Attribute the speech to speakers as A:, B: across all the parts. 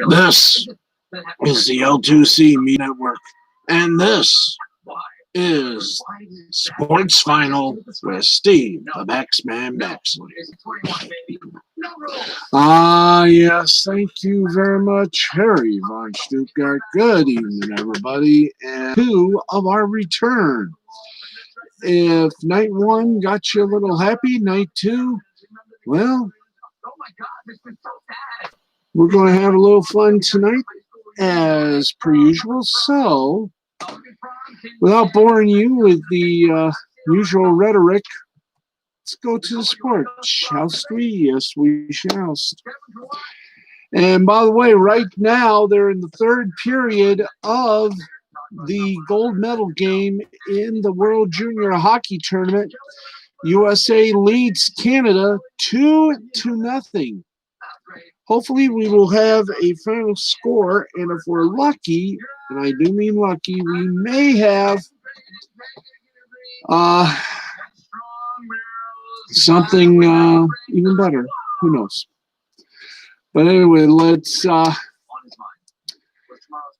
A: This is the L2C Me Network, and this is Sports Final with Steve, the Baxman Baxley. Yes, thank you very much, Harry von Stuttgart. Good evening, everybody, and two of our return. If night one got you a little happy, night two, well, we're going to have a little fun tonight, as per usual. So, without boring you with the usual rhetoric, let's go to the sport. Shallst we? Yes, we shall. And by the way, right now, they're in the third period of the gold medal game in the World Junior Hockey Tournament. USA leads Canada 2-0. Hopefully we will have a final score, and if we're lucky, and I do mean lucky, we may have something even better. Who knows? But anyway, let's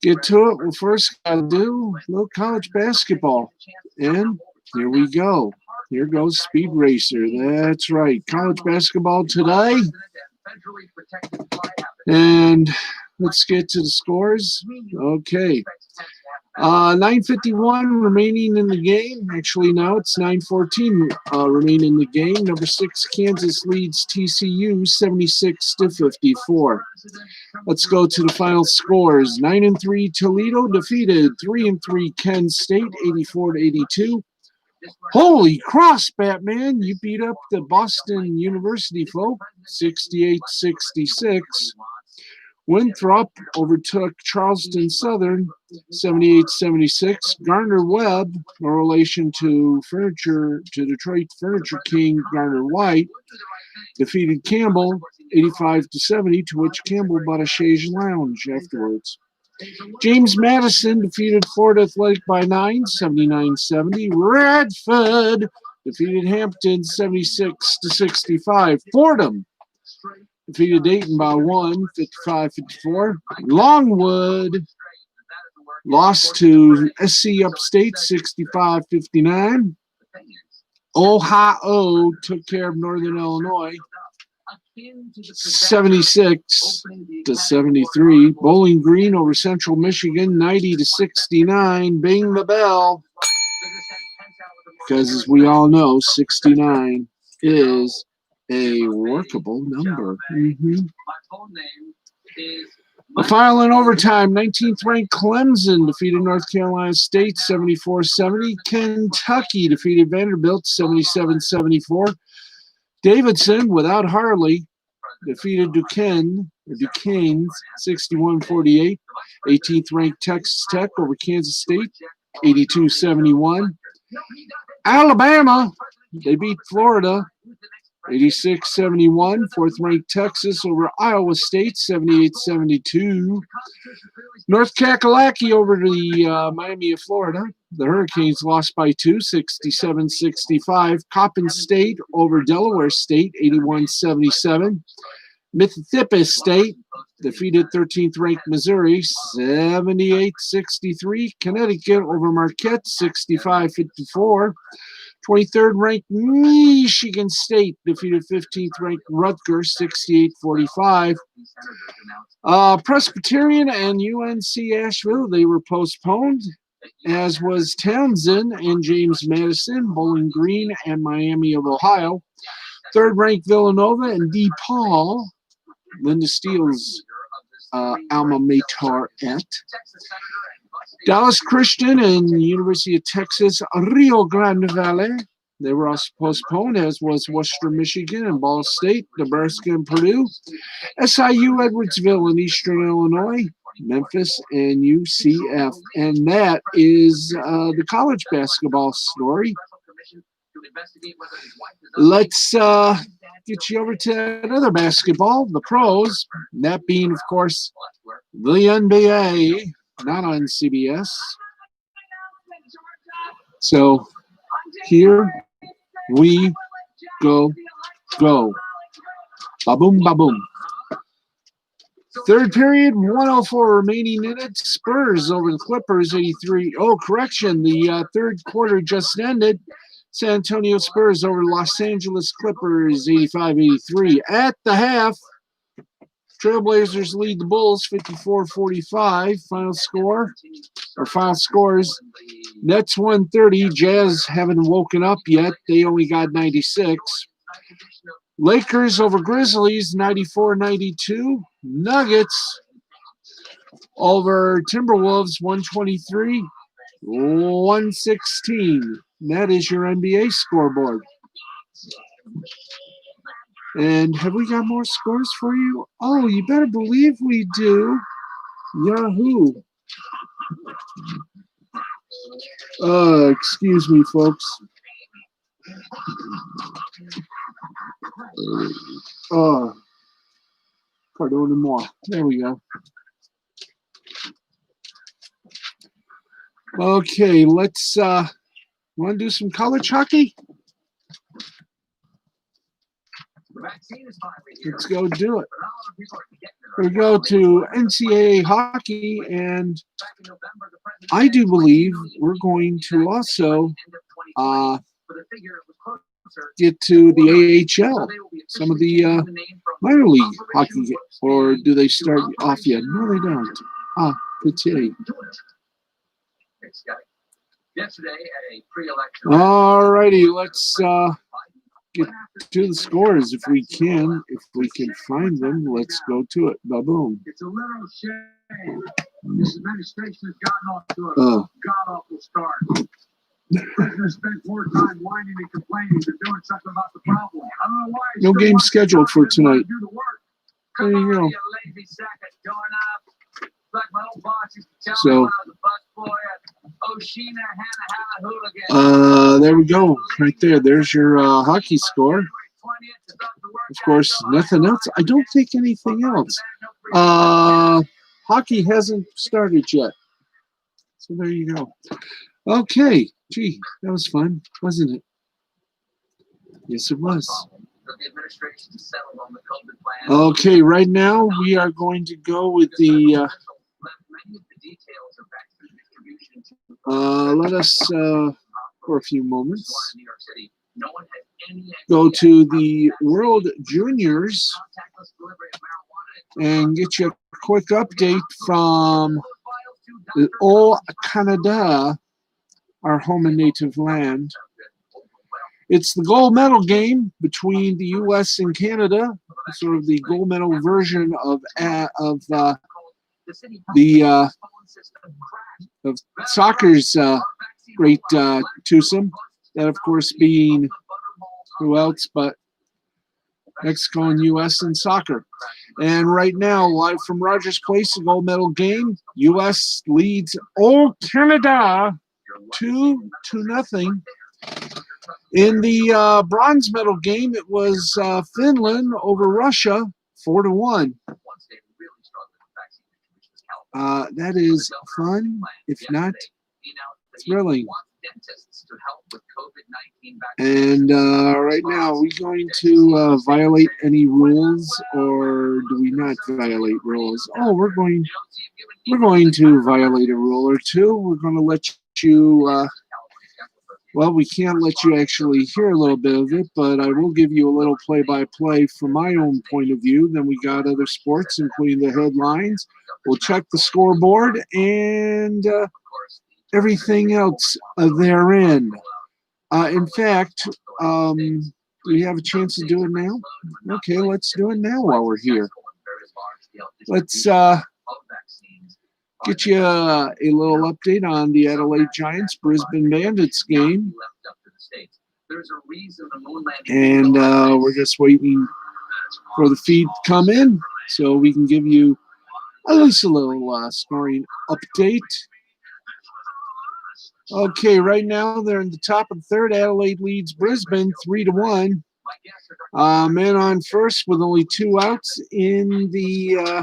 A: get to it. Well, first, got to do a little college basketball. And here we go. Here goes Speed Racer. That's right. College basketball today. And let's get to the scores. Okay. 9:51 remaining in the game. Actually, now it's 9:14 remaining in the game. Number 6, Kansas leads TCU 76-54. Let's go to the final scores. 9-3 Toledo defeated 3-3 Kent State 84-82. Holy cross, Batman! You beat up the Boston University folk 68-66. Winthrop overtook Charleston Southern 78-76. Gardner-Webb, a relation to Detroit Furniture King Gardner-White, defeated Campbell 85-70, to which Campbell bought a chaise lounge afterwards. James Madison defeated Florida Athletic by 9, 79-70. Radford defeated Hampton 76-65. Fordham defeated Dayton by 1, 55-54. Longwood lost to SC Upstate 65-59. Ohio took care of Northern Illinois 76-73. Bowling Green over Central Michigan 90-69. Bing the bell, because as we all know, 69 is a workable number. The final in overtime, 19th ranked Clemson defeated North Carolina State 74-70. Kentucky defeated Vanderbilt 77-74. Davidson, without Harley, defeated Duquesne 61-48. 18th ranked Texas Tech over Kansas State 82-71. Alabama, they beat Florida 86-71. 4th ranked Texas over Iowa State 78-72. North Kakalaki over the Miami of Florida. The Hurricanes lost by 2, 67-65. Coppin State over Delaware State 81-77. Mississippi State defeated 13th ranked Missouri 78-63. Connecticut over Marquette 65-54. 23rd ranked Michigan State defeated 15th ranked Rutgers 68-45. Presbyterian and UNC Asheville, they were postponed, as was Townsend and James Madison, Bowling Green and Miami of Ohio. 3rd ranked Villanova and DePaul, Linda Steele's alma mater at. Dallas Christian and University of Texas, Rio Grande Valley, they were also postponed, as was Western Michigan and Ball State, Nebraska and Purdue. SIU Edwardsville and Eastern Illinois, Memphis and UCF. And that is the college basketball story. Let's get you over to another basketball, the pros, that being, of course, the NBA, not on CBS. So here we go. Ba-boom, ba-boom. Third period, 104 remaining minutes. Spurs over the Clippers, 83. Oh, correction. The third quarter just ended. San Antonio Spurs over Los Angeles Clippers, 85-83. At the half, Trailblazers lead the Bulls, 54-45. Final score, or final scores, Nets 130. Jazz haven't woken up yet. They only got 96. Lakers over Grizzlies, 94-92. Nuggets over Timberwolves, 123-116. That is your NBA scoreboard. And have we got more scores for you? Oh, you better believe we do. Yahoo. Excuse me, folks. Pardonnez-moi. There we go. Okay, let's want to do some college hockey? Let's go do it. We go to NCAA hockey, and I do believe we're going to also get to the AHL, some of the minor league hockey, or do they start off yet? No, they don't. Pitié. All righty, let's get to the scores if we can. If we can find them, let's go to it. Ba-boom. It's a little shame. This administration has gotten off to a god-awful start. Prisoners spent more time whining and complaining than doing something about the problem. I don't know why. No game scheduled for tonight. There you go. So, there we go. Right there. There's your hockey score. Of course, nothing else. I don't think anything else. Hockey hasn't started yet. So there you go. Okay. Gee, that was fun, wasn't it? Yes, it was. Okay, right now we are going to go with the let us for a few moments go to the World Juniors and get you a quick update from all Canada, our home and native land. It's the gold medal game between the U.S. and Canada, sort of the gold medal version of soccer's great twosome. That, of course, being who else but Mexico and U.S. in soccer. And right now, live from Rogers Place, the gold medal game, U.S. leads all Canada 2-0. In the bronze medal game, it was Finland over Russia, 4-1. That is fun, if not thrilling. And right now, are we going to violate any rules, or do we not violate rules? Oh, we're going to violate a rule or two. We're going to let you. Well, we can't let you actually hear a little bit of it, but I will give you a little play-by-play from my own point of view. Then we got other sports, including the headlines. We'll check the scoreboard and everything else therein. In fact, do we have a chance to do it now? Okay, let's do it now while we're here. Let's get you a little update on the Adelaide Giants Brisbane Bandits game. And we're just waiting for the feed to come in so we can give you at least a little scoring update. Okay, right now they're in the top of the third. Adelaide leads Brisbane 3-1. Man on first with only 2 outs in the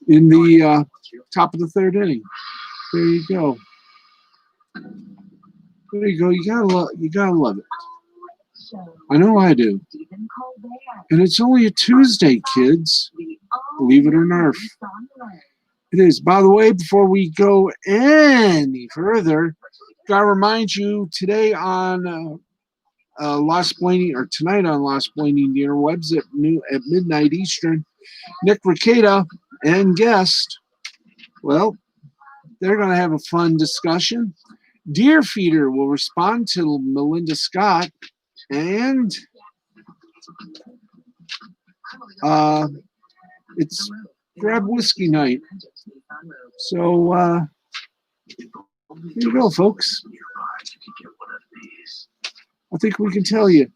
A: in the top of the third inning. There you go. There you go. You gotta love it. I know I do. And it's only a Tuesday, kids. Believe it or not. It is. By the way, before we go any further, gotta remind you today on Lost Blaney, or tonight on Lost Blaney interwebs at midnight Eastern, Nick Ricada and guest, well, they're going to have a fun discussion. Deer Feeder will respond to Melinda Scott, and it's Grab Whiskey Night. So here you go, folks. I think we can tell you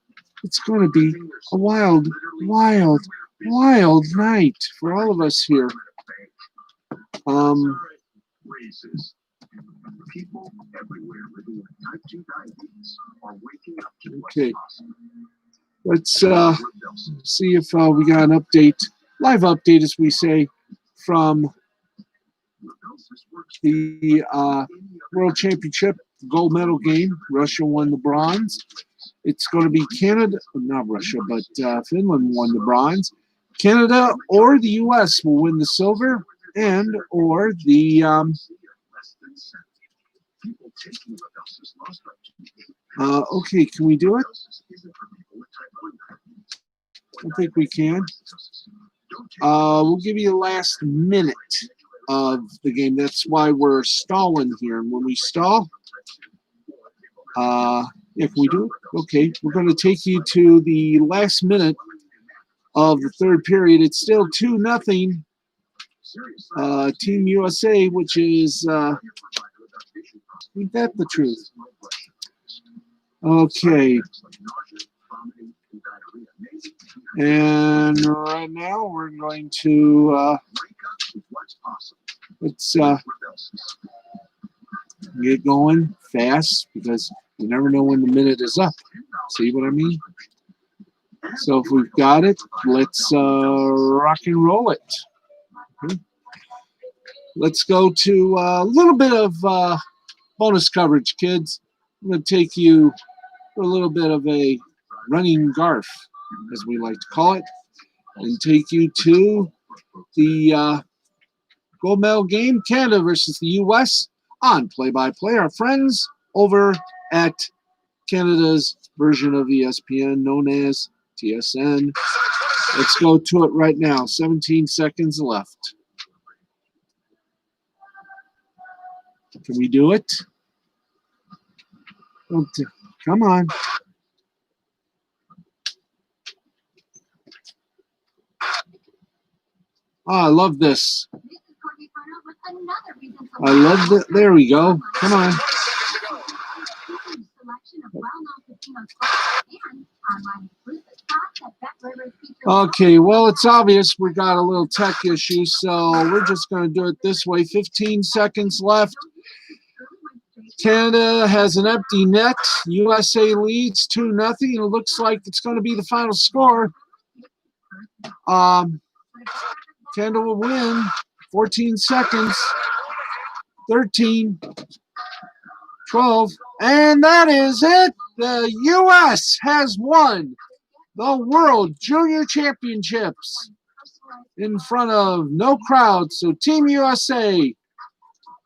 A: it's going to be a wild, wild, wild night for all of us here. Okay. Let's see if we got an update, live update, as we say, from the World Championship gold medal game. Russia won the bronze. It's going to be Canada, not Russia, but Finland won the bronze. Canada or the U.S. will win the silver, and or the okay, can we do it? I think we can. We'll give you the last minute of the game. That's why we're stalling here. And when we stall, yeah, can we do it? Okay, we're going to take you to the last minute of the third period. It's still 2-0. Team USA, which is, ain't that the truth? Okay. And right now we're going to, let's get going fast, because you never know when the minute is up. See what I mean? So if we've got it, let's rock and roll it. Okay. Let's go to a little bit of bonus coverage, kids. I'm going to take you for a little bit of a running garf, as we like to call it, and take you to the gold medal game, Canada versus the U.S. on play-by-play. Our friends over at Canada's version of ESPN, known as TSN. Let's go to it right now. 17 seconds left. Can we do it? Come on. Oh, I love this. I love it. There we go. Come on. Okay, well, it's obvious we got a little tech issue, so we're just going to do it this way. 15 seconds left. Canada has an empty net. USA leads 2-0. It looks like it's going to be the final score. Canada will win. 14 seconds. 13. 12. And that is it. The U.S. has won the World Junior Championships in front of no crowd. So Team USA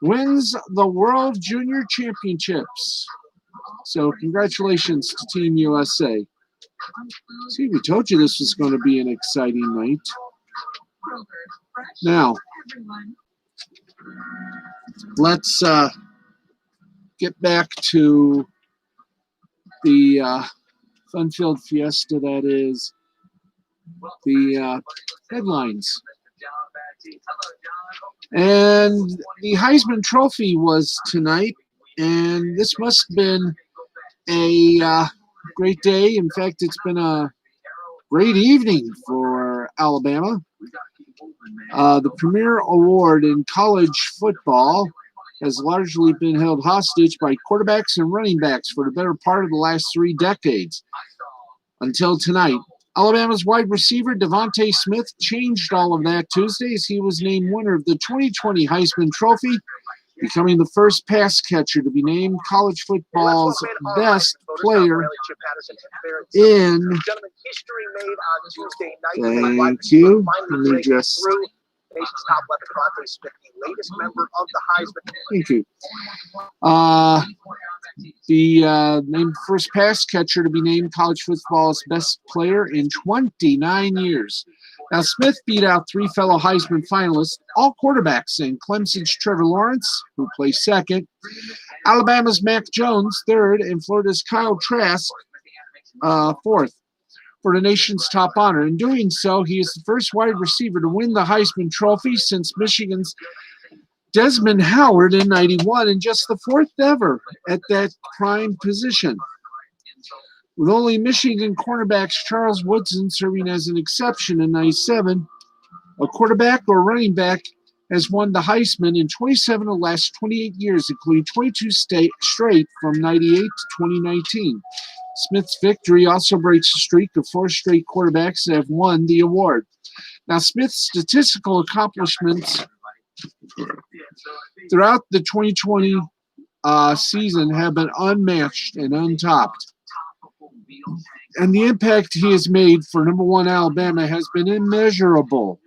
A: wins the World Junior Championships. So congratulations to Team USA. See, we told you this was going to be an exciting night. Now, let's get back to the fun-filled fiesta that is the headlines. And the Heisman Trophy was tonight, and this must have been a great day. In fact, it's been a great evening for Alabama. The premier award in college football has largely been held hostage by quarterbacks and running backs for the better part of the last 3 decades. Until tonight, Alabama's wide receiver Devontae Smith changed all of that Tuesday as he was named winner of the 2020 Heisman Trophy becoming the first pass catcher to be named college football's best player in. Thank you. Let me just. Thank you. The named first pass catcher to be named college football's best player in 29 years. Now, Smith beat out three fellow Heisman finalists, all quarterbacks, in Clemson's Trevor Lawrence, who placed second, Alabama's Mac Jones, third, and Florida's Kyle Trask, fourth, for the nation's top honor. In doing so, he is the first wide receiver to win the Heisman Trophy since Michigan's Desmond Howard in 91, and just the fourth ever at that prime position. With only Michigan cornerbacks Charles Woodson serving as an exception in 97, a quarterback or running back has won the Heisman in 27 of the last 28 years, including 22 straight from 98 to 2019. Smith's victory also breaks a streak of 4 straight quarterbacks that have won the award. Now, Smith's statistical accomplishments throughout the 2020 season have been unmatched and untopped. And the impact he has made for number one Alabama has been immeasurable.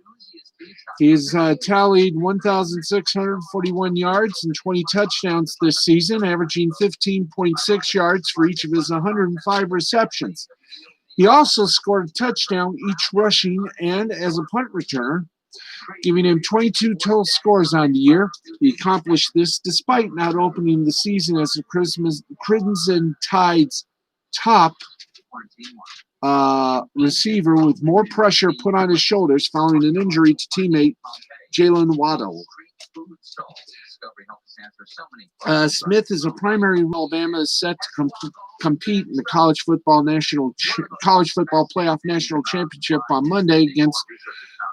A: He has tallied 1,641 yards and 20 touchdowns this season, averaging 15.6 yards for each of his 105 receptions. He also scored a touchdown each rushing and as a punt returner, giving him 22 total scores on the year. He accomplished this despite not opening the season as the Crimson Tide's top receiver, with more pressure put on his shoulders following an injury to teammate Jalen Waddle. Smith is a primary. Alabama is set to compete in the college football playoff national championship on Monday against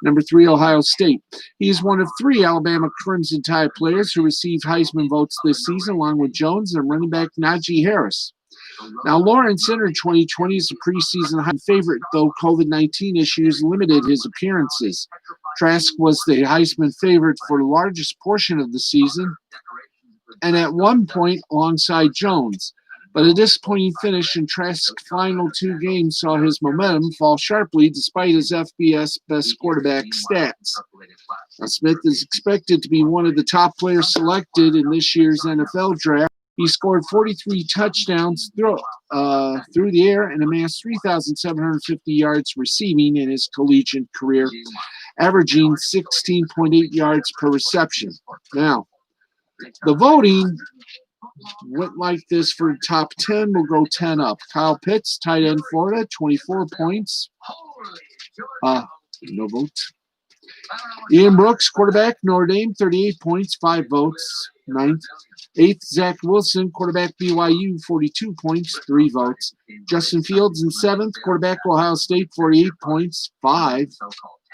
A: number 3 Ohio State. He is one of 3 Alabama Crimson Tide players who received Heisman votes this season, along with Jones and running back Najee Harris. Now, Lawrence entered 2020 as a preseason high favorite, though COVID-19 issues limited his appearances. Trask was the Heisman favorite for the largest portion of the season, and at one point alongside Jones. But a disappointing finish in Trask's final 2 games saw his momentum fall sharply despite his FBS best quarterback stats. Now, Smith is expected to be one of the top players selected in this year's NFL draft. He scored 43 touchdowns through the air and amassed 3,750 yards receiving in his collegiate career, averaging 16.8 yards per reception. Now, the voting went like this for the top 10. We'll go 10 up. Kyle Pitts, tight end, Florida, 24 points. No votes. Ian Brooks, quarterback, Notre Dame, 38 points, 5 votes. 9th. 8th, Zach Wilson, quarterback, BYU, 42 points, 3 votes. Justin Fields in 7th, quarterback, Ohio State, 48 points, 5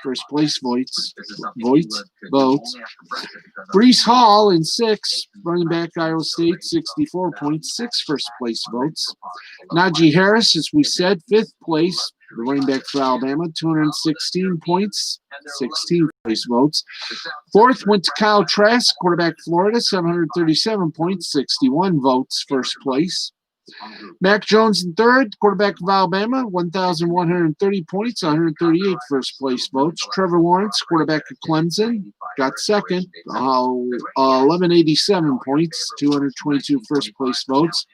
A: first place votes. Breece Hall in 6th, running back, Iowa State, 64 points, 6 first place votes. Najee Harris, as we said, 5th place, the running back for Alabama, 216 points, 16 place votes. 4th went to Kyle Trask, quarterback Florida, 737 points, 61 votes, first place. Mac Jones in 3rd, quarterback of Alabama, 1,130 points, 138 first place votes. Trevor Lawrence, quarterback of Clemson, got 2nd, 1,187 points, 222 first place votes.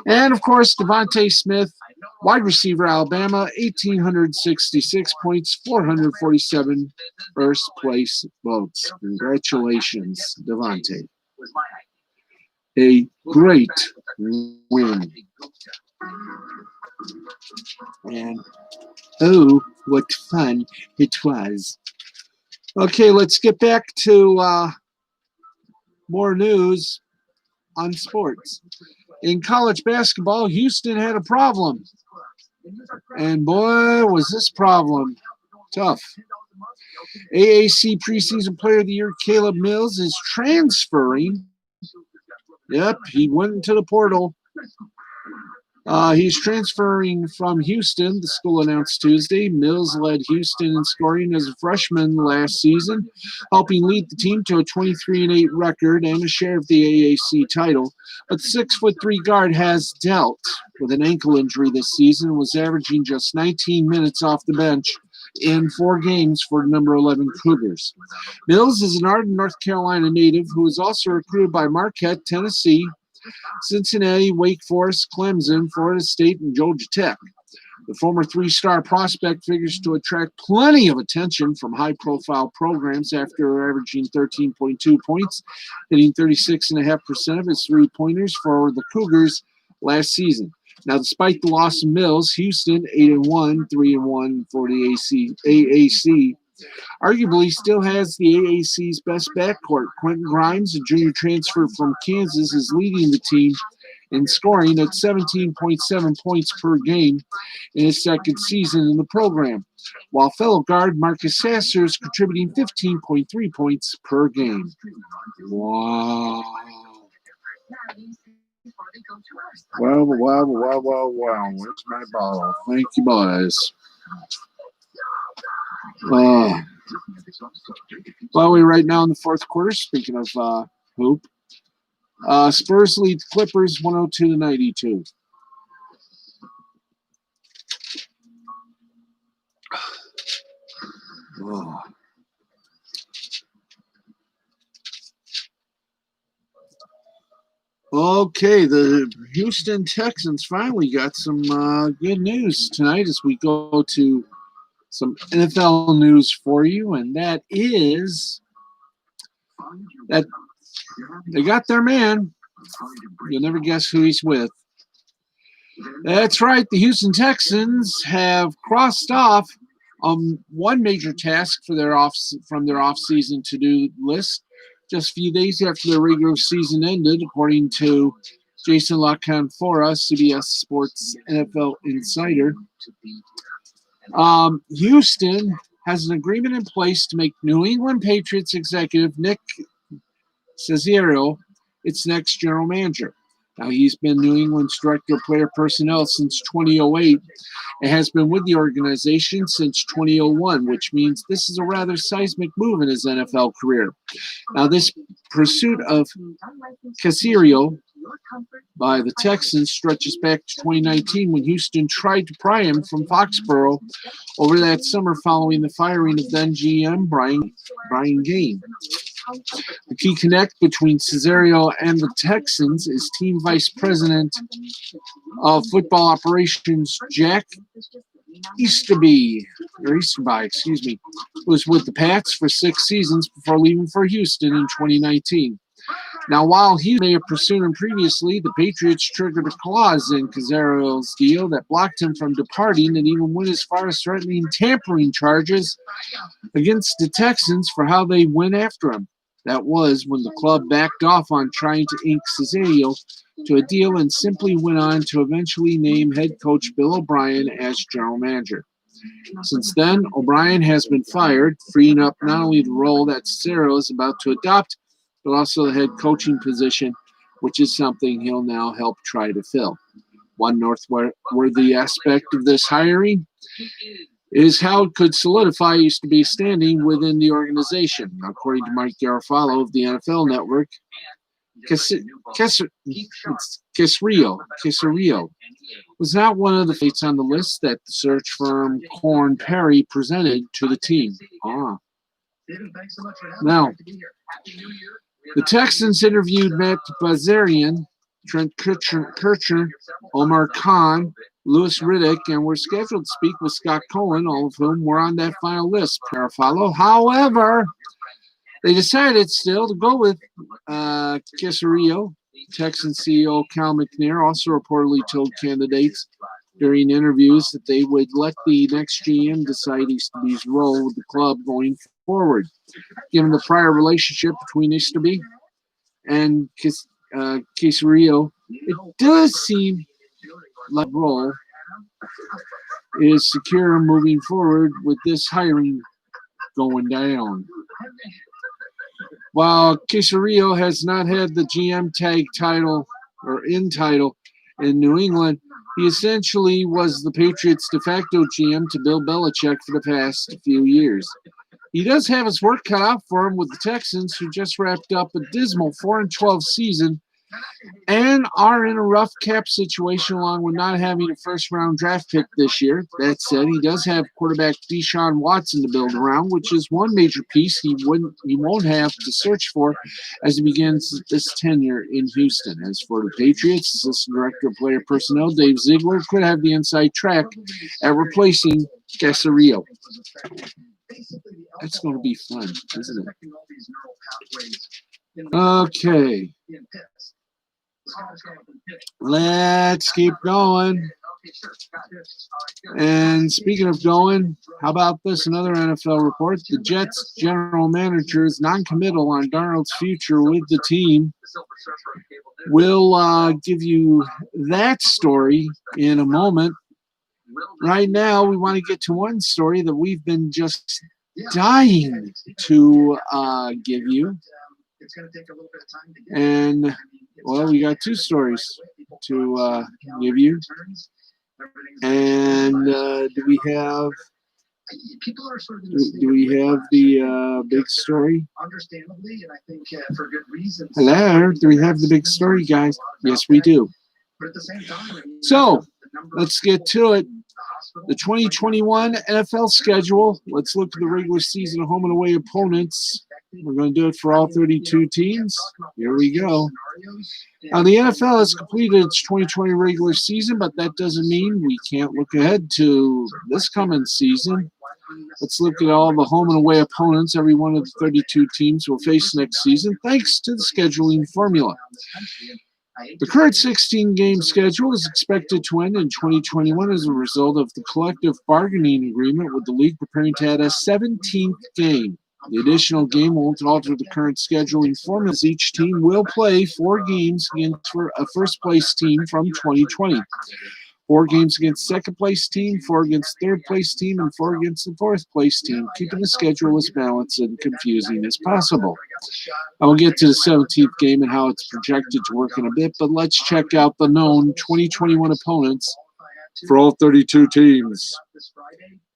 A: And of course, Devontae Smith, wide receiver, Alabama, 1,866 points, 447 first place votes. Congratulations, Devontae. A great win. And oh, what fun it was. Okay, let's get back to more news on sports. In college basketball, Houston had a problem. And boy, was this problem tough. AAC preseason player of the year Caleb Mills is transferring. Yep, he went into the portal. He's transferring from Houston, the school announced Tuesday. Mills led Houston in scoring as a freshman last season, helping lead the team to a 23-8 record and a share of the AAC title. But the 6'3" guard has dealt with an ankle injury this season and was averaging just 19 minutes off the bench in 4 games for the number 11 Cougars. Mills is an Arden, North Carolina native who was also recruited by Marquette, Tennessee, Cincinnati, Wake Forest, Clemson, Florida State, and Georgia Tech. The former 3-star prospect figures to attract plenty of attention from high-profile programs after averaging 13.2 points, hitting 36.5% of his three-pointers for the Cougars last season. Now, despite the loss of Mills, Houston 8-1, 3-1 for the AAC. Arguably still has the AAC's best backcourt. Quentin Grimes, a junior transfer from Kansas, is leading the team in scoring at 17.7 points per game in his second season in the program, while fellow guard Marcus Sasser is contributing 15.3 points per game. Wow. Wow. Where's my bottle? Thank you, boys. Well, we're right now in the fourth quarter. Speaking of hoop, Spurs lead Clippers 102-92. Oh. Okay, the Houston Texans finally got some good news tonight as we go to some NFL news for you, and that is that they got their man. You'll never guess who he's with. That's right, the Houston Texans have crossed off one major task for from their off-season to-do list just a few days after their regular season ended, according to Jason La Canfora, CBS Sports NFL Insider. Houston has an agreement in place to make New England Patriots executive Nick Caserio its next general manager. Now, he's been New England's director of player personnel since 2008 and has been with the organization since 2001, which means this is a rather seismic move in his NFL career. Now, this pursuit of Caserio by the Texans stretches back to 2019 when Houston tried to pry him from Foxborough over that summer following the firing of then GM Brian Gain. The key connect between Caserio and the Texans is Team Vice President of Football Operations Jack Easterby, who was with the Pats for 6 seasons before leaving for Houston in 2019. Now, while he may have pursued him previously, the Patriots triggered a clause in Caserio's deal that blocked him from departing and even went as far as threatening tampering charges against the Texans for how they went after him. That was when the club backed off on trying to ink Caserio to a deal and simply went on to eventually name head coach Bill O'Brien as general manager. Since then, O'Brien has been fired, freeing up not only the role that Caserio is about to adopt, but also the head coaching position, which is something he'll now help try to fill. One noteworthy aspect of this hiring is how it could solidify used to be standing within the organization. According to Mike Garofalo of the NFL Network, Caserio was not one of the fates on the list that the search firm Korn Perry presented to the team. Now, the Texans interviewed Matt Bazarian, Trent Kirchner, Omar Khan, Louis Riddick, and were scheduled to speak with Scott Cohen, all of whom were on that final list. However, they decided still to go with Caserio. Texans CEO Cal McNair also reportedly told candidates during interviews that they would let the next GM decide Easterby's role with the club going forward. Given the prior relationship between Easterby and Caserio, it does seem like the role is secure moving forward with this hiring going down. While Caserio has not had the GM tag title or in title in New England, He essentially was the Patriots' de facto GM to Bill Belichick for the past few years. He does have his work cut out for him with the Texans, who just wrapped up a dismal 4-12 season and are in a rough cap situation along with not having a first-round draft pick this year. That said, he does have quarterback Deshaun Watson to build around, which is one major piece he won't have to search for as he begins this tenure in Houston. As for the Patriots, Assistant Director of Player Personnel Dave Ziegler could have the inside track at replacing Casario. That's going to be fun, isn't it? Okay. Let's keep going. And speaking of going, how about this? Another NFL report. The Jets general manager is non-committal on Darnold's future with the team. We'll give you that story in a moment. Right now, we want to get to one story that we've been just dying to give you. And, well, we got two stories to give you. And do we have the big story? Hello, do we have the big story, guys? Yes, we do. So, let's get to it. The 2021 NFL schedule. Let's look at the regular season home and away opponents. We're going to do it for all 32 teams. Here we go. Now, the NFL has completed its 2020 regular season, but that doesn't mean we can't look ahead to this coming season. Let's look at all the home and away opponents every one of the 32 teams will face next season, thanks to the scheduling formula. The current 16-game schedule is expected to end in 2021 as a result of the collective bargaining agreement with the league preparing to add a 17th game. The additional game won't alter the current scheduling formula, as each team will play 4 games against a first-place team from 2020. 4 games against second-place team, 4 against third-place team, and 4 against the fourth-place team, keeping the schedule as balanced and confusing as possible. I will get to the 17th game and how it's projected to work in a bit, but let's check out the known 2021 opponents for all 32 teams.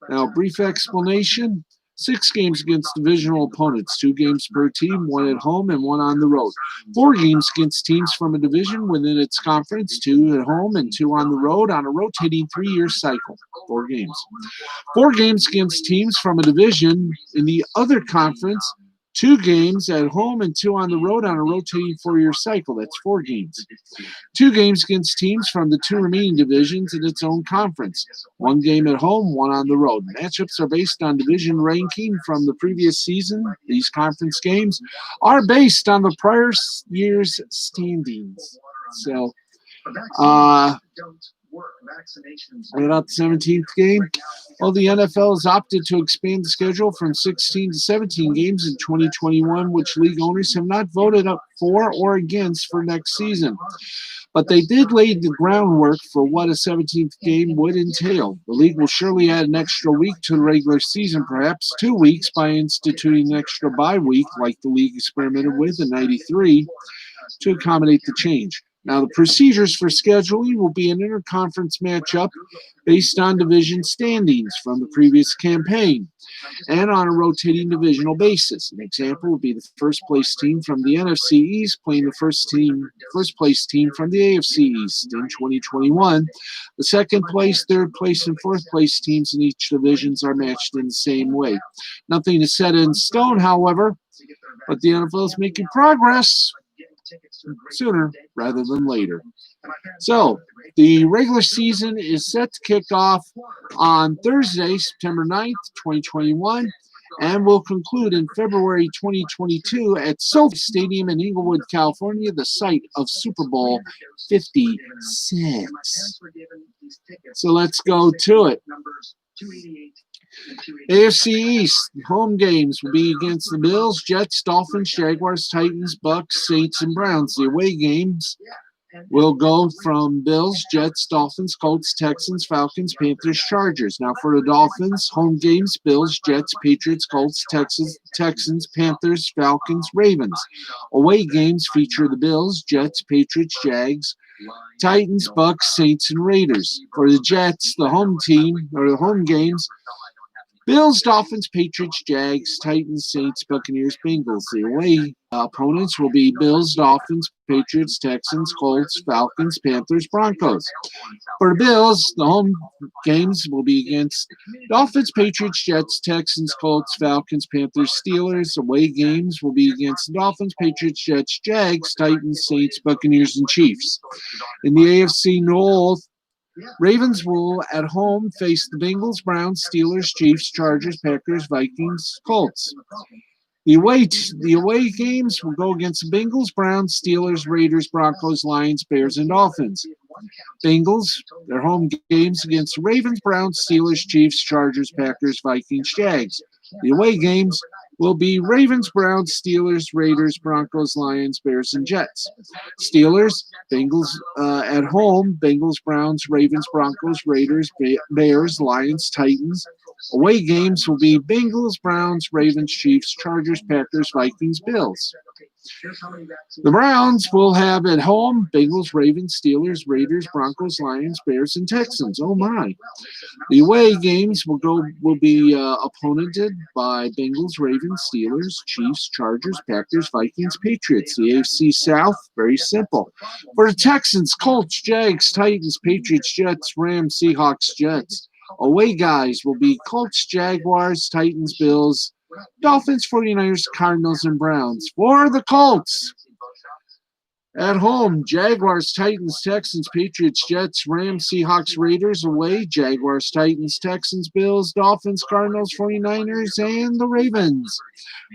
A: Now, brief explanation. 6 games against divisional opponents, 2 games per team, 1 at home and 1 on the road. 4 games against teams from a division within its conference, 2 at home and 2 on the road on a rotating 3-year cycle. 4 games. 4 games against teams from a division in the other conference, 2 games at home and 2 on the road on a rotating 4-year cycle. That's 4 games. 2 games against teams from the 2 remaining divisions in its own conference. 1 game at home, 1 on the road. Matchups are based on division ranking from the previous season. These conference games are based on the prior year's standings. So, what about the 17th game? Well, the NFL has opted to expand the schedule from 16 to 17 games in 2021, which league owners have not voted up for or against for next season. But they did lay the groundwork for what a 17th game would entail. The league will surely add an extra week to the regular season, perhaps 2 weeks, by instituting an extra bye week like the league experimented with in '93 to accommodate the change. Now, the procedures for scheduling will be an interconference matchup based on division standings from the previous campaign and on a rotating divisional basis. An example would be the first-place team from the NFC East playing the first-place team from the AFC East in 2021. The second-place, third-place, and fourth-place teams in each divisions are matched in the same way. Nothing is set in stone, however, but the NFL is making progress sooner rather than later. So, the regular season is set to kick off on Thursday, September 9th, 2021, and will conclude in February 2022 at SoFi Stadium in Inglewood, California, the site of Super Bowl 56. So let's go to it. AFC East home games will be against the Bills, Jets, Dolphins, Jaguars, Titans, Bucks, Saints, and Browns. The away games will go from Bills, Jets, Dolphins, Colts, Texans, Falcons, Panthers, Chargers. Now for the Dolphins, home games, Bills, Jets, Patriots, Colts, Texans, Panthers, Falcons, Ravens. Away games feature the Bills, Jets, Patriots, Jags, Titans, Bucks, Saints, and Raiders. For the Jets, the home team, or the home games, Bills, Dolphins, Patriots, Jags, Titans, Saints, Buccaneers, Bengals. The away opponents will be Bills, Dolphins, Patriots, Texans, Colts, Falcons, Panthers, Broncos. For the Bills, the home games will be against Dolphins, Patriots, Jets, Texans, Colts, Falcons, Panthers, Steelers. Away games will be against Dolphins, Patriots, Jets, Jags, Titans, Saints, Buccaneers, and Chiefs. In the AFC North, Ravens will at home face the Bengals, Browns, Steelers, Chiefs, Chargers, Packers, Vikings, Colts. The away games will go against the Bengals, Browns, Steelers, Raiders, Broncos, Lions, Bears, and Dolphins. Bengals, their home games against the Ravens, Browns, Steelers, Chiefs, Chargers, Packers, Vikings, Jags. The away games will be Ravens, Browns, Steelers, Raiders, Broncos, Lions, Bears, and Jets. Steelers, Bengals at home, Bengals, Browns, Ravens, Broncos, Raiders, Bears, Lions, Titans. Away games will be Bengals, Browns, Ravens, Chiefs, Chargers, Packers, Vikings, Bills. The Browns will have at home Bengals, Ravens, Steelers, Raiders, Broncos, Lions, Bears, and Texans. Oh my! The away games will be opponented by Bengals, Ravens, Steelers, Chiefs, Chargers, Packers, Vikings, Patriots. The AFC South, very simple. For the Texans, Colts, Jags, Titans, Patriots, Jets, Rams, Seahawks, Jets. Away guys will be Colts, Jaguars, Titans, Bills, Dolphins, 49ers, Cardinals, and Browns. For the Colts, at home, Jaguars, Titans, Texans, Patriots, Jets, Rams, Seahawks, Raiders. Away, Jaguars, Titans, Texans, Bills, Dolphins, Cardinals, 49ers, and the Ravens.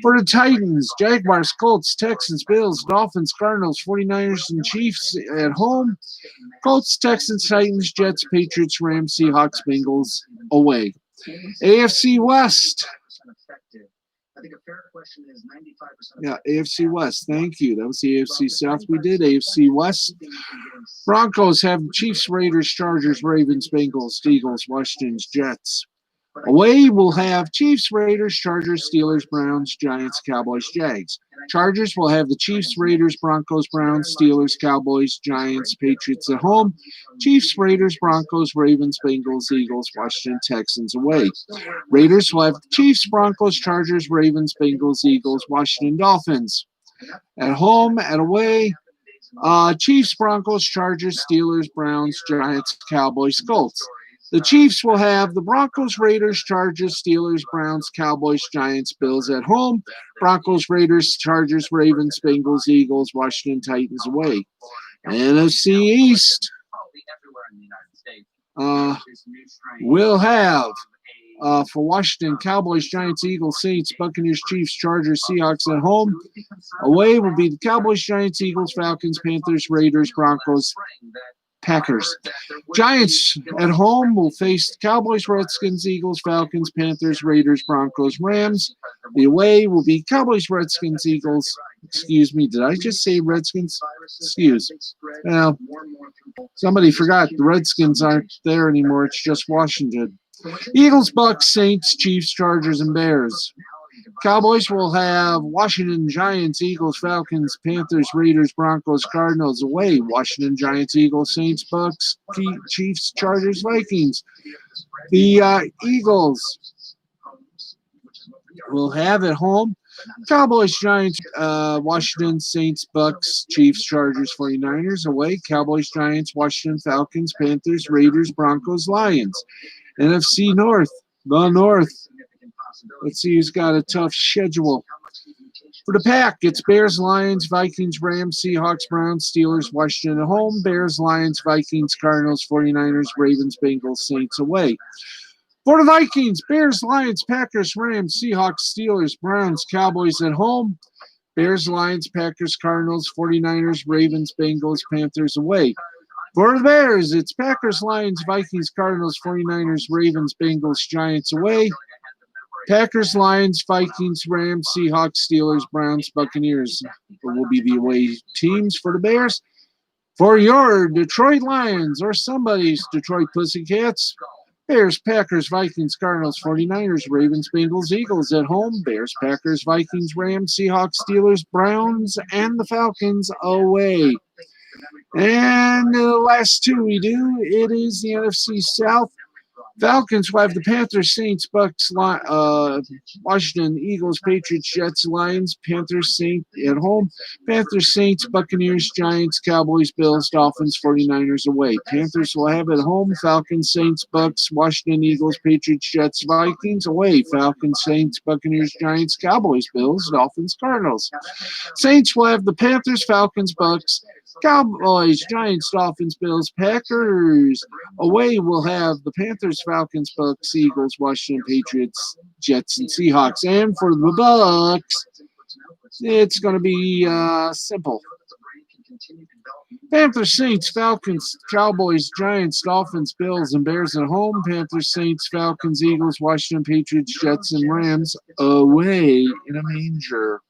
A: For the Titans, Jaguars, Colts, Texans, Bills, Dolphins, Cardinals, 49ers, and Chiefs. At home, Colts, Texans, Titans, Jets, Patriots, Rams, Seahawks, Bengals. Away. AFC West. Yeah, AFC West. Thank you. That was the AFC South we did. AFC West. Broncos have Chiefs, Raiders, Chargers, Ravens, Bengals, Eagles, Washington, Jets. Away will have Chiefs, Raiders, Chargers, Steelers, Browns, Giants, Cowboys, Jags. Chargers will have the Chiefs, Raiders, Broncos, Browns, Steelers, Cowboys, Giants, Patriots at home. Chiefs, Raiders, Broncos, Ravens, Bengals, Eagles, Washington, Texans away. Raiders will have the Chiefs, Broncos, Chargers, Ravens, Bengals, Eagles, Washington, Dolphins. At home, at away, Chiefs, Broncos, Chargers, Steelers, Browns, Giants, Cowboys, Colts. The Chiefs will have the Broncos, Raiders, Chargers, Steelers, Browns, Cowboys, Giants, Bills at home. Broncos, Raiders, Chargers, Ravens, Bengals, Eagles, Washington, Titans away. NFC East will have for Washington, Cowboys, Giants, Eagles, Saints, Buccaneers, Chiefs, Chargers, Seahawks at home. Away will be the Cowboys, Giants, Eagles, Falcons, Panthers, Raiders, Broncos, Packers. Giants at home will face Cowboys, Redskins, Eagles, Falcons, Panthers, Raiders, Broncos, Rams. The away will be Cowboys, Redskins, Eagles. Excuse me, did I just say Redskins? Excuse. Well, somebody forgot the Redskins aren't there anymore. It's just Washington. Eagles, Bucks, Saints, Chiefs, Chargers, and Bears. Cowboys will have Washington, Giants, Eagles, Falcons, Panthers, Raiders, Broncos, Cardinals away. Washington, Giants, Eagles, Saints, Bucks, Chiefs, Chargers, Vikings. The Eagles will have at home Cowboys, Giants, Washington, Saints, Bucks, Chiefs, Chargers, 49ers away. Cowboys, Giants, Washington, Falcons, Panthers, Raiders, Broncos, Lions. NFC North, the North. Let's see who's got a tough schedule. For the Pack, it's Bears, Lions, Vikings, Rams, Seahawks, Browns, Steelers, Washington at home. Bears, Lions, Vikings, Cardinals, 49ers, Ravens, Bengals, Saints away. For the Vikings, Bears, Lions, Packers, Rams, Seahawks, Steelers, Browns, Cowboys at home. Bears, Lions, Packers, Cardinals, 49ers, Ravens, Bengals, Panthers away. For the Bears, it's Packers, Lions, Vikings, Cardinals, 49ers, Ravens, Bengals, Giants away. Packers, Lions, Vikings, Rams, Seahawks, Steelers, Browns, Buccaneers will be the away teams for the Bears. For your Detroit Lions or somebody's Detroit Pussycats, Bears, Packers, Vikings, Cardinals, 49ers, Ravens, Bengals, Eagles at home. Bears, Packers, Vikings, Rams, Seahawks, Steelers, Browns, and the Falcons away. And the last two we do, it is the NFC South. Falcons will have the Panthers, Saints, Bucks, Washington, Eagles, Patriots, Jets, Lions, Panthers, Saints at home. Panthers, Saints, Buccaneers, Giants, Cowboys, Bills, Dolphins, 49ers away. Panthers will have at home Falcons, Saints, Bucks, Washington, Eagles, Patriots, Jets, Vikings away. Falcons, Saints, Buccaneers, Giants, Cowboys, Bills, Dolphins, Cardinals. Saints will have the Panthers, Falcons, Bucks, Cowboys, Giants, Dolphins, Bills, Packers. Away we'll have the Panthers, Falcons, Bucks, Eagles, Washington, Patriots, Jets, and Seahawks. And for the Bucks, it's going to be simple. Panthers, Saints, Falcons, Cowboys, Giants, Dolphins, Bills, and Bears at home. Panthers, Saints, Falcons, Eagles, Washington, Patriots, Jets, and Rams away in a manger.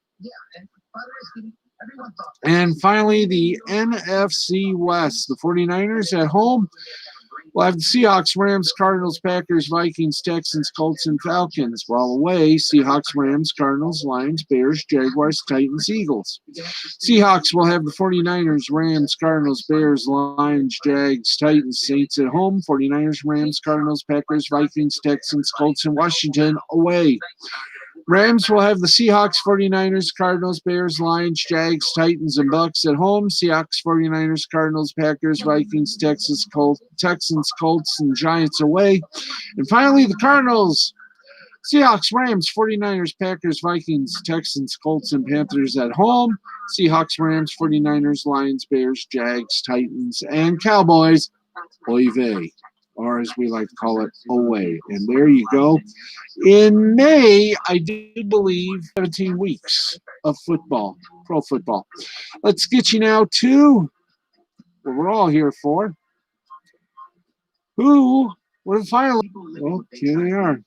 A: And finally, the NFC West. The 49ers at home will have the Seahawks, Rams, Cardinals, Packers, Vikings, Texans, Colts, and Falcons. While away, Seahawks, Rams, Cardinals, Lions, Bears, Jaguars, Titans, Eagles. Seahawks will have the 49ers, Rams, Cardinals, Bears, Lions, Jags, Titans, Saints at home. 49ers, Rams, Cardinals, Packers, Vikings, Texans, Colts, and Washington away. Rams will have the Seahawks, 49ers, Cardinals, Bears, Lions, Jags, Titans, and Bucks at home. Seahawks, 49ers, Cardinals, Packers, Vikings, Texans, Colts, and Giants away. And finally, the Cardinals, Seahawks, Rams, 49ers, Packers, Vikings, Texans, Colts, and Panthers at home. Seahawks, Rams, 49ers, Lions, Bears, Jags, Titans, and Cowboys, oy vey, or as we like to call it, away. And there you go. In May, I do believe 17 weeks of football, pro football. Let's get you now to what we're all here for. Who were the finalists? Well, here they are.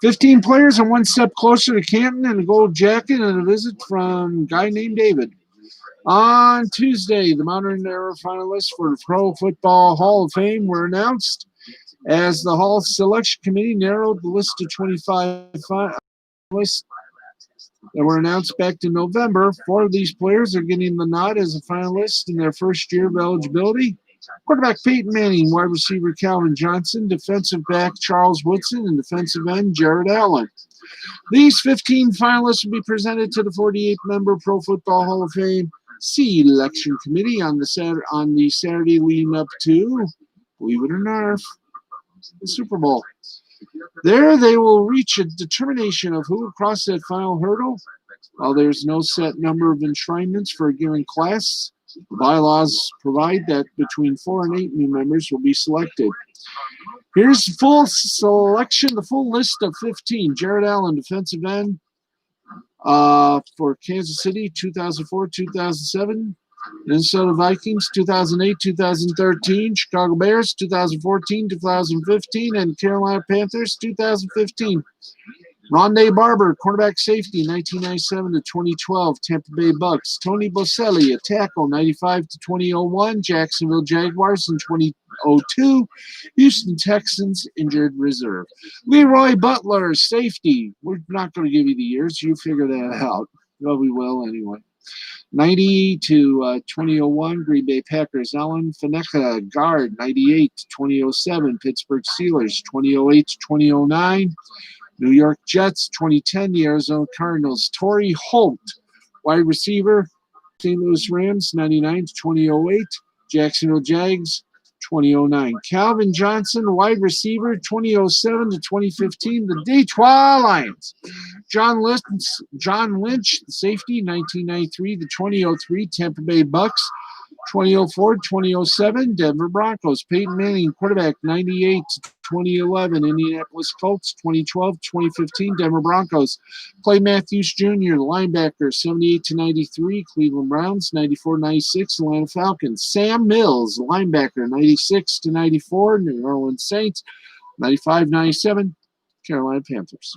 A: 15 players are one step closer to Canton and a gold jacket and a visit from a guy named David. On Tuesday, the modern era finalists for the Pro Football Hall of Fame were announced as the Hall Selection Committee narrowed the list to 25 finalists that were announced back in November. 4 of these players are getting the nod as a finalist in their first year of eligibility. Quarterback Peyton Manning, wide receiver Calvin Johnson, defensive back Charles Woodson, and defensive end Jared Allen. These 15 finalists will be presented to the 48-member Pro Football Hall of Fame Selection Committee on the Saturday leading up to, believe it or not, the Super Bowl. There they will reach a determination of who will cross that final hurdle. While there's no set number of enshrinements for a given class, the bylaws provide that between 4 and 8 new members will be selected. Here's the full selection, the full list of 15. Jared Allen, defensive end for Kansas City, 2004-2007. Minnesota Vikings, 2008, 2013. Chicago Bears, 2014, 2015. And Carolina Panthers, 2015. Rondé Barber, cornerback safety, 1997 to 2012. Tampa Bay Bucks. Tony Boselli, a tackle, 95 to 2001. Jacksonville Jaguars in 2002. Houston Texans, injured reserve. Leroy Butler, safety. We're not going to give you the years. You figure that out. Well, we will anyway. 90 to 2001, Green Bay Packers. Alan Faneca, guard, 98 to 2007. Pittsburgh Steelers, 2008 to 2009. New York Jets, 2010, the Arizona Cardinals. Torrey Holt, wide receiver, St. Louis Rams, 99 to 2008. Jacksonville Jags, 2009. Calvin Johnson, wide receiver, 2007 to 2015, the Detroit Lions. John Lynch, safety, 1993 to 2003, Tampa Bay Bucks. 2004, 2007, Denver Broncos. Peyton Manning, quarterback, 98 to 2011, Indianapolis Colts. 2012, 2015, Denver Broncos. Clay Matthews Jr., linebacker, 78 to 93, Cleveland Browns. 94, 96, Atlanta Falcons. Sam Mills, linebacker, 96 to 94, New Orleans Saints. 95, 97, Carolina Panthers.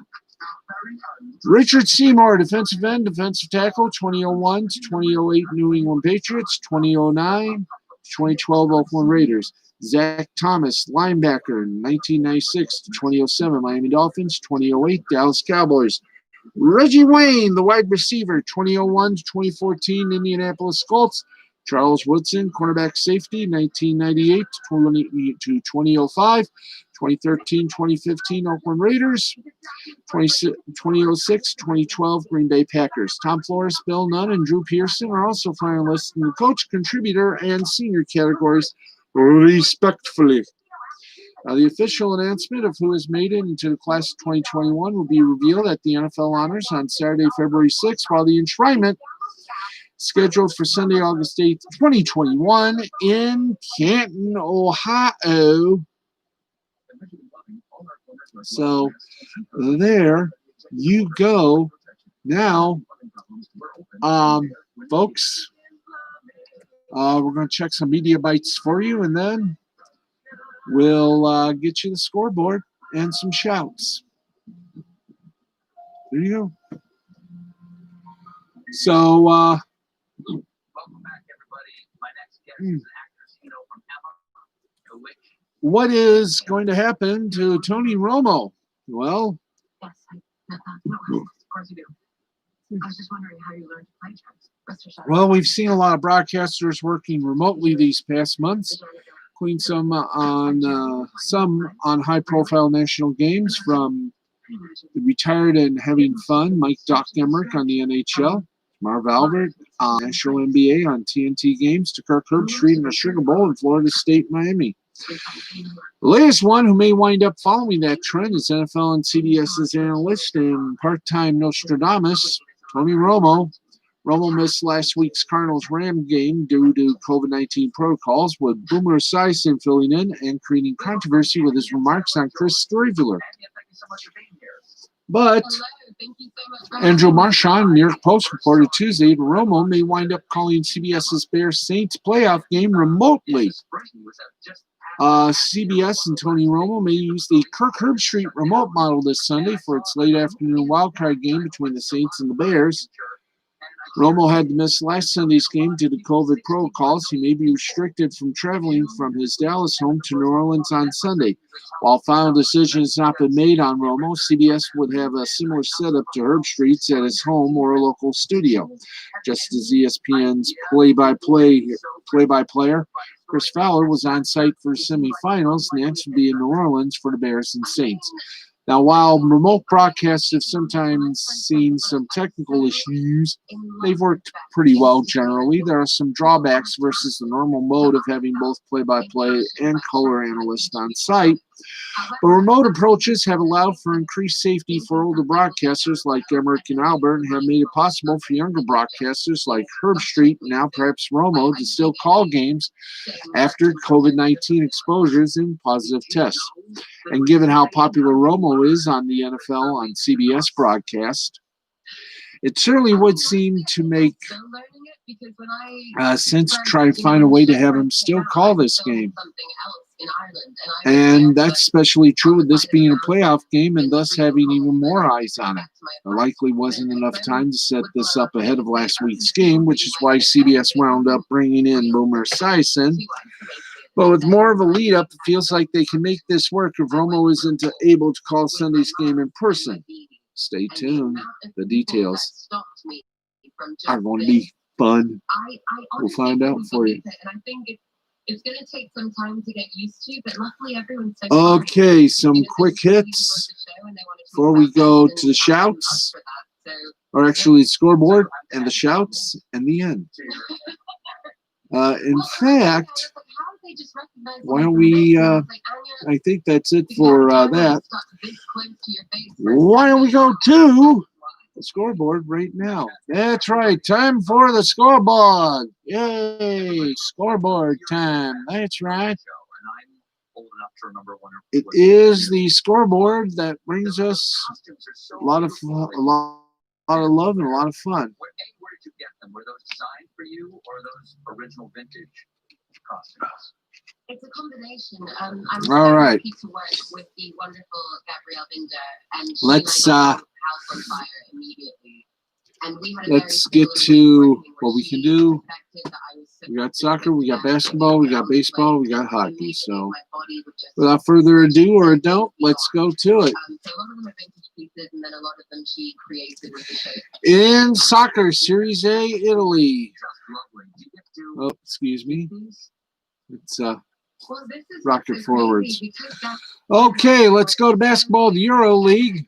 A: Richard Seymour, defensive end, defensive tackle, 2001 to 2008 New England Patriots, 2009 to 2012 Oakland Raiders. Zach Thomas, linebacker, 1996 to 2007 Miami Dolphins, 2008 Dallas Cowboys. Reggie Wayne, the wide receiver, 2001 to 2014 Indianapolis Colts, Charles Woodson, cornerback safety, 1998 to 2005, 2013-2015 Oakland Raiders, 2006, 2012 Green Bay Packers. Tom Flores, Bill Nunn, and Drew Pearson are also finalists in the coach, contributor, and senior categories, respectfully. The official announcement of who has made it into the class of 2021 will be revealed at the NFL Honors on Saturday, February 6th, while the enshrinement scheduled for Sunday, August 8th, 2021 in Canton, Ohio. So there you go. Now, folks, we're going to check some media bites for you, and then we'll get you the scoreboard and some shouts. There you go. So, welcome back, everybody. My next guest is an actress, from Emma, what is going to happen to Tony Romo? Well, yes, of course you do. I was just wondering how you learned to play chess. Well, we've seen a lot of broadcasters working remotely these past months, including some on high-profile national games, from the retired and having fun Mike Doc Emmerich on the NHL, Marv Albert on National NBA on TNT games, to Kirk Herbstreit in the Sugar Bowl in Florida State, Miami. The latest one who may wind up following that trend is NFL and CBS's analyst and part-time Nostradamus, Tony Romo. Romo missed last week's Cardinals-Rams game due to COVID-19 protocols, with Boomer Esiason filling in and creating controversy with his remarks on Chris Storyviller. But Andrew Marchand, New York Post, reported Tuesday that Romo may wind up calling CBS's Bears-Saints playoff game remotely. CBS and Tony Romo may use the Kirk Herbstreit remote model this Sunday for its late afternoon wildcard game between the Saints and the Bears. Romo had to miss last Sunday's game due to COVID protocols. He may be restricted from traveling from his Dallas home to New Orleans on Sunday. While final decision has not been made on Romo, CBS would have a similar setup to Herbstreit's at his home or a local studio. Just as ESPN's play-by-player Chris Fowler was on site for semifinals, Nance would be in New Orleans for the Bears and Saints. Now, while remote broadcasts have sometimes seen some technical issues, they've worked pretty well generally. There are some drawbacks versus the normal mode of having both play-by-play and color analysts on site. But remote approaches have allowed for increased safety for older broadcasters like Emmerich and Albert, and have made it possible for younger broadcasters like Herbstreit, and now perhaps Romo, to still call games after COVID-19 exposures and positive tests. And given how popular Romo is on the NFL on CBS broadcast, it certainly would seem to make sense to try to find a way to have him still call this game. And that's especially true with this being a playoff game and thus having even more eyes on it. There likely wasn't enough time to set this up ahead of last week's game, which is why CBS wound up bringing in Boomer Esiason. But with more of a lead-up, it feels like they can make this work if Romo isn't able to call Sunday's game in person. Stay tuned. The details are going to be fun. We'll find out for you. It's going to take some time to get used to, but luckily everyone's so okay, some quick hits before we go to the shouts, or actually the scoreboard and the shouts and the end. In fact, why don't we, I think that's it for that. Why don't we go to the scoreboard right now? That's right, time for the scoreboard. Yay, scoreboard time. That's right. It is the scoreboard that brings us a lot of love and a lot of fun. Where did you get them? Were those designed for you, or those original vintage costumes? It's a combination. I'm all right. Happy to work with the wonderful Gabrielle Binder, and let's house on fire immediately. And let's get to what we can do. We got soccer, we got basketball, we got baseball, we got hockey. So without further ado or don't, let's go to it. So a lot of them are vintage pieces, and then a lot of them she created with the show. In soccer, Series A, Italy. Oh, excuse me. It's rocket forwards. Okay, let's go to basketball. The Euro League.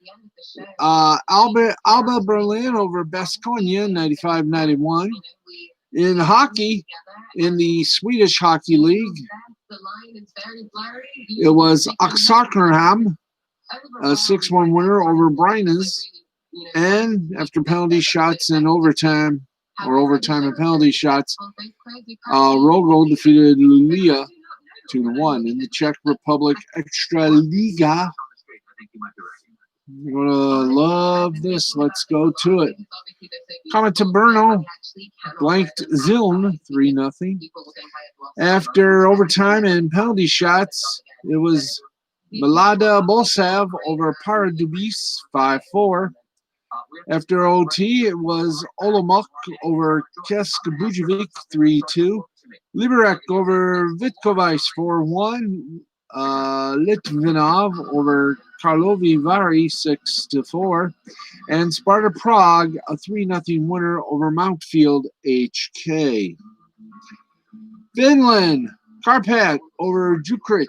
A: Alba Berlin over Baskonia, 95-91. In hockey, in the Swedish Hockey League, it was Oxakenham, a 6-1 winner over Brynäs. And after penalty shots and overtime and penalty shots, Rogel defeated Luleå 2-1. In the Czech Republic Extraliga, you're gonna love this. Let's go to it. Cometa Brno blanked Ziln 3-0. After overtime and penalty shots, it was Mlada Boleslav over Pardubice 5-4. After OT, it was Olomouc over Kesk Bujovic 3-2. Liberec over Vitkovice 4-1. Litvinov over Karlovy Vary 6-4. And Sparta Prague, a 3-0 winner over Mountfield HK. Finland, Karpat over Jukrit.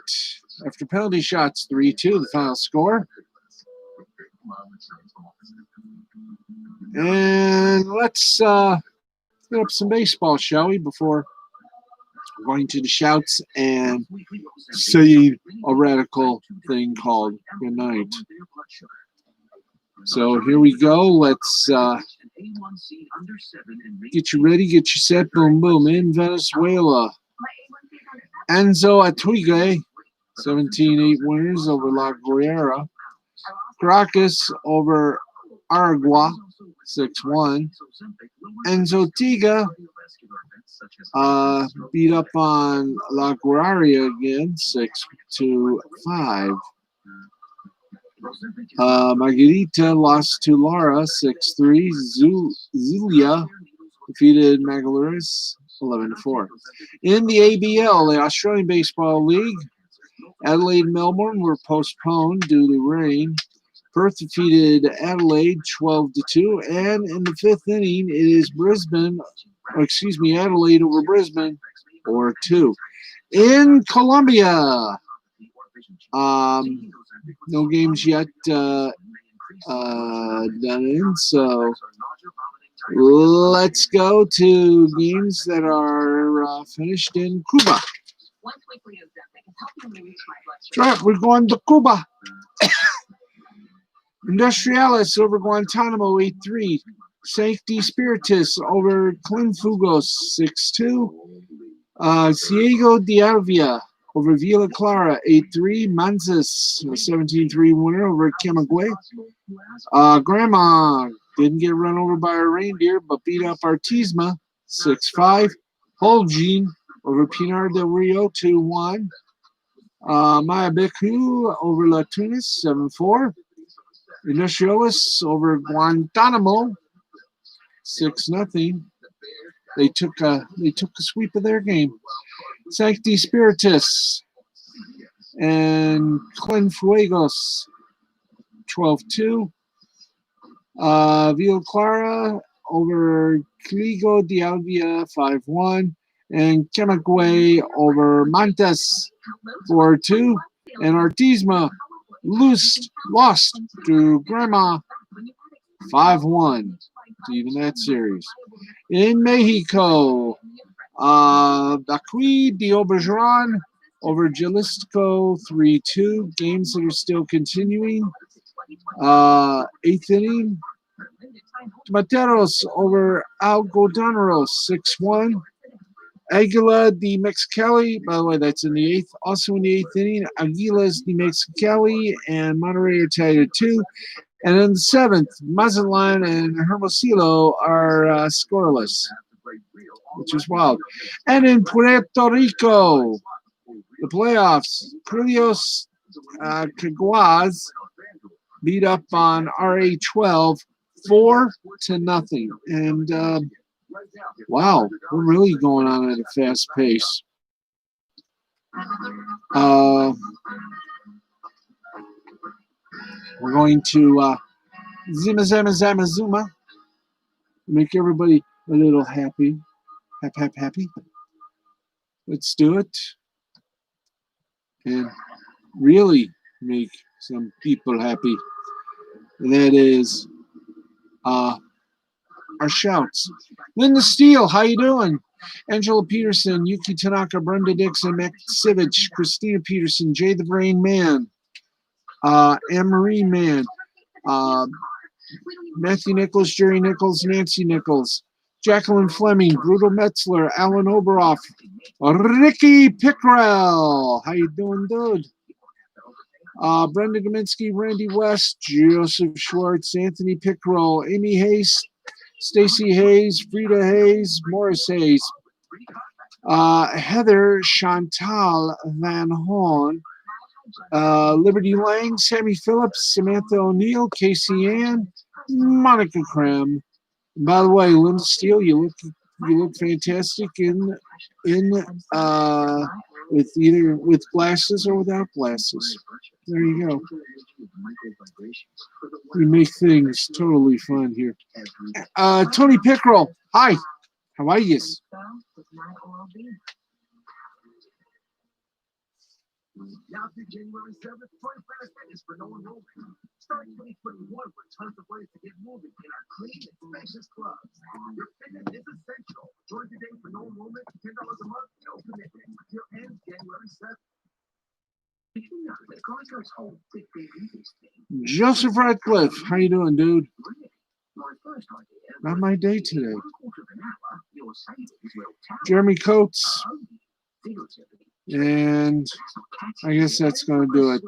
A: After penalty shots, 3-2, the final score. And let's get up some baseball, shall we, before going to the shouts and say a radical thing called good night. So here we go. Let's get you ready, get you set, boom, boom. In Venezuela, Enzo Atuigue, 17-8 winners over La Guerrera. Caracas over Aragua, 6-1. Enzo Tiga beat up on La Guardia again, 6-5. Margarita lost to Lara, 6-3. Zulia defeated Magallanes, 11-4. In the ABL, the Australian Baseball League, Adelaide and Melbourne were postponed due to rain. Perth defeated Adelaide 12-2, and in the fifth inning, it is Adelaide over Brisbane 4-2. In Colombia, no games yet done in, so let's go to games that are finished in Cuba. Right, we're going to Cuba. Industriales over Guantanamo 8-3. Sancti Spiritus over Clinfugos 6-2. Ciego de Alvia over Villa Clara 8-3. Manzas, a 17-3 winner over Camagüey. Grandma didn't get run over by a reindeer but beat up Artisma 6-5. Holguin over Pinar del Rio 2-1. Mayabecu over La Tunis 7-4. Industriales over Guantanamo 6-0. They took a sweep of their game. Sancti Spiritus and Cienfuegos 12-2. Villa Clara over Cligo de Alvia 5-1. And Camagüey over Montes 4-2. And Artisma lost to Grandma 5-1 to even that series. In Mexico, Baqui de Obergeron over Jalisco 3-2. Games that are still continuing. Eighth inning, Tomateros over Algodoneros 6-1. Aguila de Mexicali, by the way, that's in the eighth. Also in the eighth inning, Aguilas de Mexicali and Monterrey are tied at 2. And in the seventh, Mazatlan and Hermosillo are scoreless, which is wild. And in Puerto Rico, the playoffs, Crulios Caguas beat up on RA12 4-0. And wow, we're really going on at a fast pace. We're going to Zima, make everybody a little happy. Happy. Let's do it and really make some people happy. And that is our shouts. Linda Steele, how you doing? Angela Peterson, Yuki Tanaka, Brenda Dixon, Max Sivich, Christina Peterson, Jay the Brain Man, Anne-Marie Man, Matthew Nichols, Jerry Nichols, Nancy Nichols, Jacqueline Fleming, Brutal Metzler, Alan Oberoff, Ricky Pickrell. How you doing, dude? Brenda Gaminsky, Randy West, Joseph Schwartz, Anthony Pickrell, Amy Hayes, Stacy Hayes, Frida Hayes, Morris Hayes, Heather Chantal Van Horn, Liberty Lang, Sammy Phillips, Samantha O'Neill, Casey Ann, Monica Krem. By the way, Linda Steele, you look fantastic in with either with glasses or without glasses. There you go. We make things totally fun here. Tony Pickrell, hi. How are you? Now through January 7th, join Planet Fitness for no enrollment. Start 2021 with tons of ways to get moving in our clean and spacious clubs. Your fitness is essential. Join today for no enrollment, $10 a month, no commitment. Until ends January 7th. Joseph Radcliffe, how you doing, dude? Not my day today. Jeremy Coates. And I guess that's going to do it.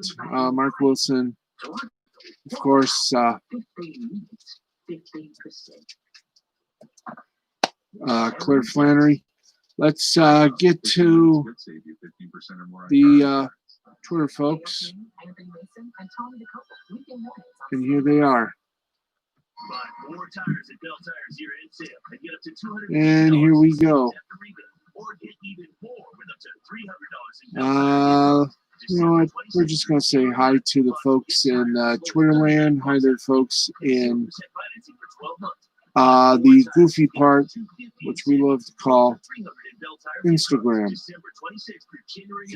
A: Mark Wilson, of course, Claire Flannery. Let's get to the Twitter folks. And here they are. And here we go. You know what? We're just going to say hi to the folks in Twitterland. Hi there, folks in the goofy part, which we love to call Instagram,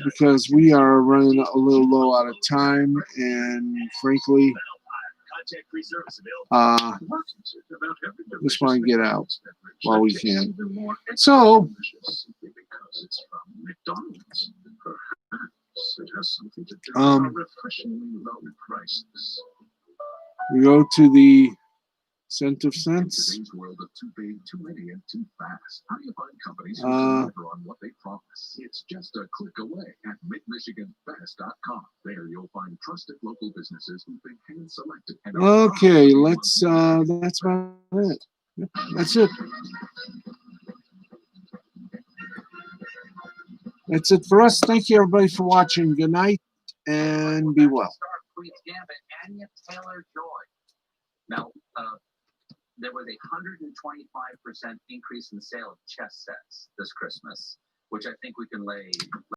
A: because we are running a little low out of time, and frankly, just want to get out while we can. So, we go to the Cent of Sense. It's just a click away at MidMichiganFast.com. There you'll find trusted local businesses who've been hand-selected. Okay, let's. That's about it. That's it. That's it for us. Thank you, everybody, for watching. Good night, and be well. Now, there was a 125% increase in the sale of chess sets this Christmas, which I think we can lay